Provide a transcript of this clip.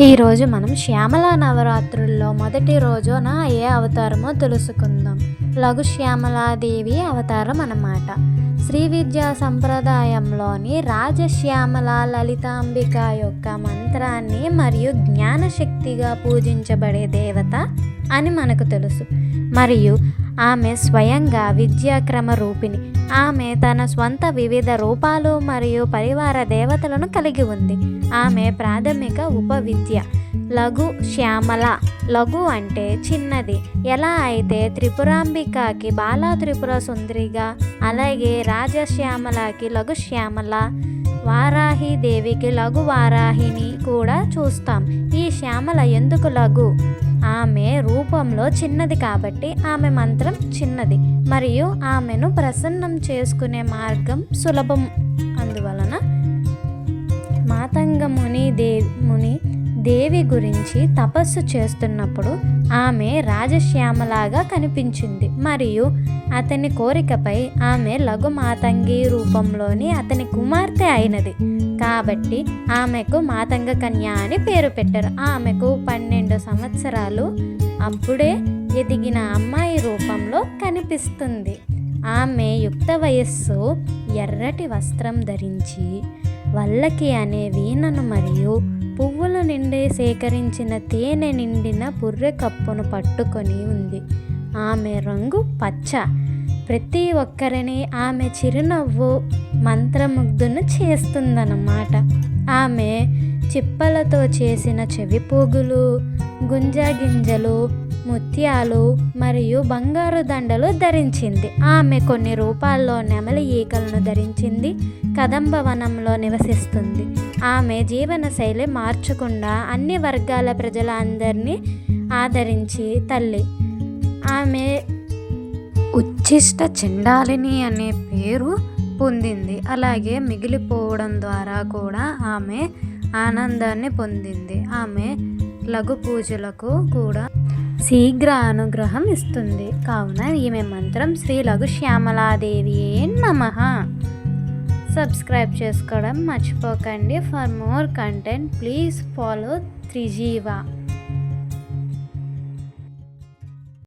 ఈరోజు మనం శ్యామల నవరాత్రుల్లో మొదటి రోజున ఏ అవతారమో తెలుసుకుందాం. లఘు శ్యామలాదేవి అవతారం అన్నమాట. శ్రీ విద్యా సంప్రదాయంలోని రాజశ్యామల లలితాంబిక యొక్క మంత్రాన్ని మరియు జ్ఞానశక్తిగా పూజించబడే దేవత అని మనకు తెలుసు. మరియు ఆమె స్వయంగా విద్యాక్రమ రూపిణి. ఆమె తన స్వంత వివిధ రూపాలు మరియు పరివార దేవతలను కలిగి ఉంది. ఆమె ప్రాథమిక ఉపవిద్య లఘు శ్యామల. లఘు అంటే చిన్నది. ఎలా అయితే త్రిపురాంబికకి బాలా త్రిపుర సుందరిగా, అలాగే రాజశ్యామలకి లఘు శ్యామల, వారాహి దేవికి లఘు వారాహిని కూడా చూస్తాం. ఈ శ్యామల ఎందుకు లఘు? ఆమె రూపంలో చిన్నది కాబట్టి ఆమె మంత్రం చిన్నది మరియు ఆమెను ప్రసన్నం చేసుకునే మార్గం సులభం. అందువలన మాతంగ ముని దేవి గురించి తపస్సు చేస్తున్నప్పుడు ఆమె రాజశ్యామలాగా కనిపించింది మరియు అతని కోరికపై ఆమె లఘు మాతంగి రూపంలోని అతని కుమార్తె అయినది. కాబట్టి ఆమెకు మాతంగ కన్య అని పేరు పెట్టారు. ఆమెకు 12 సంవత్సరాలు. అప్పుడే ఎదిగిన అమ్మాయి రూపంలో కనిపిస్తుంది. ఆమె యుక్త వయస్సు. ఎర్రటి వస్త్రం ధరించి వల్లకి అనే వీణను మరియు పువ్వుల నిండి సేకరించిన తేనె నిండిన పుర్రె కప్పును పట్టుకొని ఉంది. ఆమె రంగు పచ్చ. ప్రతి ఒక్కరిని ఆమె చిరునవ్వు మంత్రముగ్ధును చేస్తుందన్నమాట. ఆమె చిప్పలతో చేసిన చెవి పోగులు, గుంజా గింజలు, ముత్యాలు మరియు బంగారు దండలు ధరించింది. ఆమె కొన్ని రూపాల్లో నెమలి ఈకలను ధరించింది. కదంబవనంలో నివసిస్తుంది. ఆమె జీవన శైలి మార్చకుండా అన్ని వర్గాల ప్రజల అందరినీ ఆదరించి తల్లి. ఆమె ఉచ్ఛిష్ట చండాలిని అనే పేరు పొందింది. అలాగే మిగిలిపోవడం ద్వారా కూడా ఆమె ఆనందాన్ని పొందింది. ఆమె లఘు పూజలకు కూడా శీఘ్ర అనుగ్రహం ఇస్తుంది. కావున ఈమె మంత్రం శ్రీ లఘు శ్యామలాదేవియే నమః. సబ్స్క్రైబ్ చేసుకోవడం మర్చిపోకండి. For more content please follow త్రిజీవ.